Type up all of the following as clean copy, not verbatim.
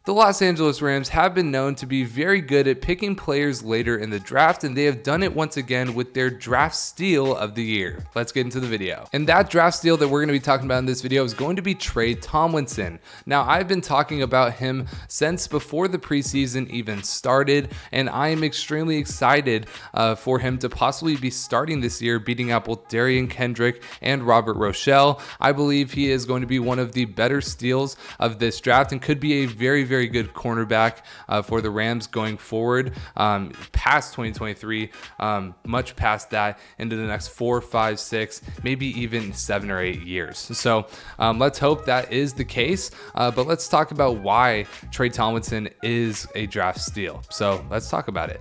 The Los Angeles Rams have been known to be very good at picking players later in the draft, and they have done it once again with their draft steal of the year. Let's get into the video. And that draft steal that we're going to be talking about in this video is going to be Trey Tomlinson. Now, I've been talking about him since before the preseason even started, and I am extremely excited for him to possibly be starting this year, beating out both Darian Kendrick and Robert Rochelle. I believe he is going to be one of the better steals of this draft and could be a very good cornerback for the Rams going forward past 2023, much past that, into the next 4, 5, 6, maybe even 7 or 8 years. So let's hope that is the case. But let's talk about why Trey Tomlinson is a draft steal. So let's talk about it.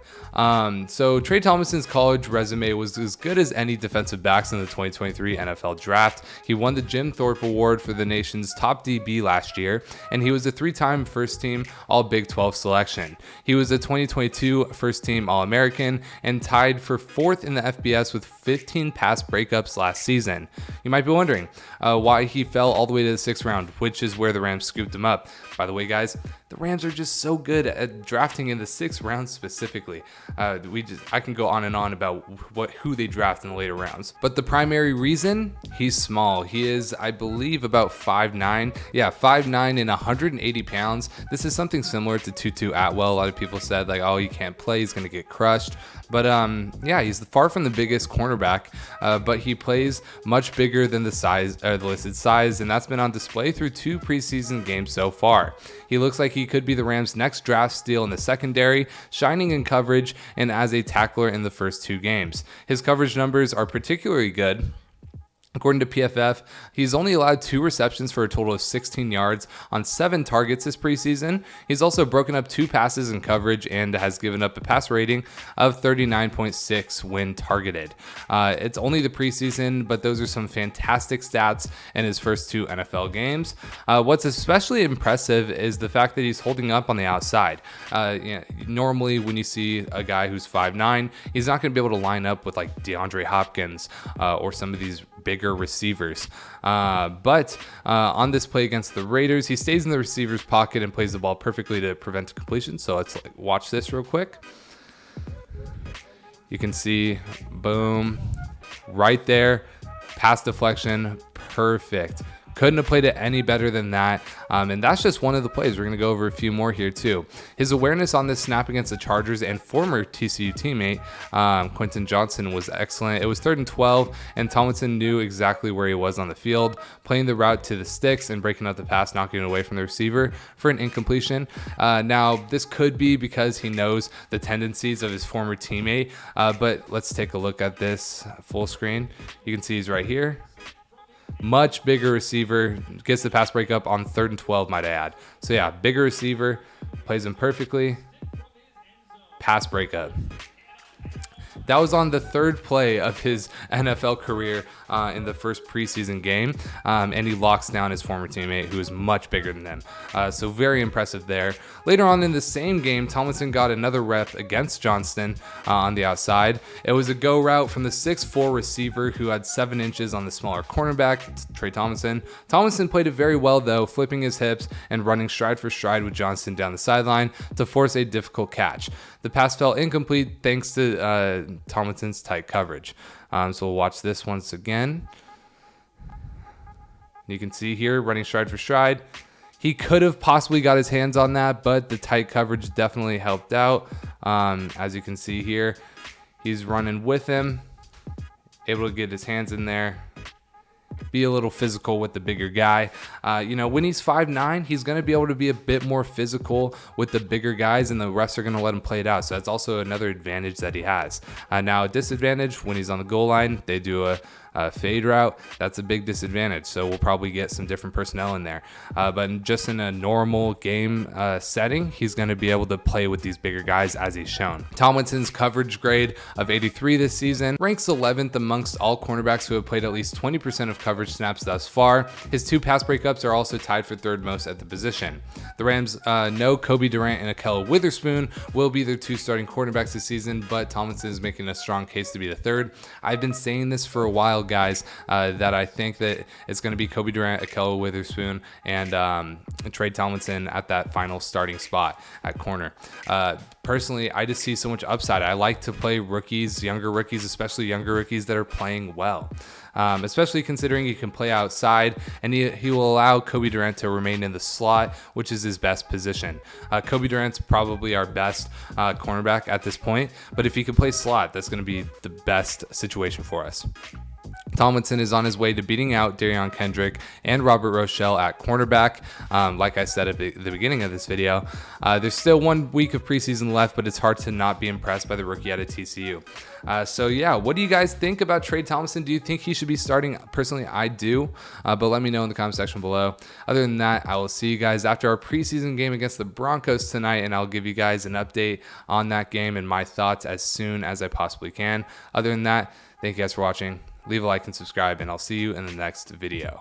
So Trey Tomlinson's college resume was as good as any defensive backs in the 2023 NFL draft. He won the Jim Thorpe Award for the nation's top DB last year, and he was a 3-time first-team All Big 12 selection. He was a 2022 first-team All-American and tied for 4th in the FBS with 15 pass breakups last season. You might be wondering why he fell all the way to the 6th round, which is where the Rams scooped him up. By the way, guys, the Rams are just so good at drafting in the 6th round specifically. I can go on and on about who they draft in the later rounds. But the primary reason, he's small. He is, I believe, about 5'9". Yeah, 5'9" and 180 pounds. This is something similar to Tutu Atwell. A lot of people said, like, oh, he can't play, he's going to get crushed. But yeah, he's far from the biggest cornerback, but he plays much bigger than the listed size, and that's been on display through 2 preseason games so far. He looks like he could be the Rams' next draft steal in the secondary, shining in coverage and as a tackler in the first 2 games. His coverage numbers are particularly good. According to PFF, he's only allowed 2 receptions for a total of 16 yards on 7 targets this preseason. He's also broken up 2 passes in coverage and has given up a pass rating of 39.6 when targeted. It's only the preseason, but those are some fantastic stats in his first 2 NFL games. What's especially impressive is the fact that he's holding up on the outside. Normally, when you see a guy who's 5'9", he's not going to be able to line up with like DeAndre Hopkins or some of these bigger receivers. But on this play against the Raiders, he stays in the receiver's pocket and plays the ball perfectly to prevent a completion. So let's watch this real quick. You can see, boom, right there, pass deflection, perfect. Couldn't have played it any better than that. And that's just one of the plays. We're going to go over a few more here too. His awareness on this snap against the Chargers and former TCU teammate Quentin Johnson was excellent. It was 3rd and 12, and Tomlinson knew exactly where he was on the field, playing the route to the sticks and breaking out the pass, knocking it away from the receiver for an incompletion. Now, this could be because he knows the tendencies of his former teammate, but let's take a look at this full screen. You can see he's right here. Much bigger receiver, gets the pass breakup on 3rd and 12, might I add. So yeah, bigger receiver, plays him perfectly, pass breakup. That was on the 3rd play of his NFL career in the first preseason game, and he locks down his former teammate, who is much bigger than him. So very impressive there. Later on in the same game, Tomlinson got another rep against Johnston on the outside. It was a go route from the 6'4" receiver who had 7 inches on the smaller cornerback, Trey Tomlinson. Tomlinson played it very well, though, flipping his hips and running stride for stride with Johnston down the sideline to force a difficult catch. The pass fell incomplete thanks to Tomlinson's tight coverage. So we'll watch this once again. You can see here, running stride for stride. He could have possibly got his hands on that, but the tight coverage definitely helped out. As you can see here, he's running with him, able to get his hands in there, be a little physical with the bigger guy. When he's 5'9", he's going to be able to be a bit more physical with the bigger guys, and the refs are going to let him play it out. So that's also another advantage that he has. Now, a disadvantage, when he's on the goal line, they do a fade route. That's a big disadvantage. So we'll probably get some different personnel in there. But just in a normal game setting, he's going to be able to play with these bigger guys as he's shown. Tomlinson's coverage grade of 83 this season ranks 11th amongst all cornerbacks who have played at least 20% of coverage snaps thus far. His 2 pass breakups are also tied for 3rd most at the position. The Rams know Kobe Durant and Ahkello Witherspoon will be their 2 starting cornerbacks this season, but Tomlinson is making a strong case to be the 3rd. I've been saying this for a while, guys that I think that it's going to be Kobe Durant, Akello Witherspoon, and Trey Tomlinson at that final starting spot at corner. Personally, I just see so much upside. I like to play rookies, younger rookies, especially younger rookies that are playing well. Especially considering he can play outside, and he will allow Kobe Durant to remain in the slot, which is his best position. Kobe Durant's probably our best cornerback at this point, but if he can play slot, that's going to be the best situation for us. Tomlinson is on his way to beating out Darion Kendrick and Robert Rochelle at cornerback. Like I said at the beginning of this video, there's still 1 week of preseason left, but it's hard to not be impressed by the rookie out of TCU. So yeah, what do you guys think about Trey Tomlinson? Do you think he should be starting? Personally, I do, but let me know in the comment section below. Other than that, I will see you guys after our preseason game against the Broncos tonight, and I'll give you guys an update on that game and my thoughts as soon as I possibly can. Other than that, thank you guys for watching. Leave a like and subscribe, and I'll see you in the next video.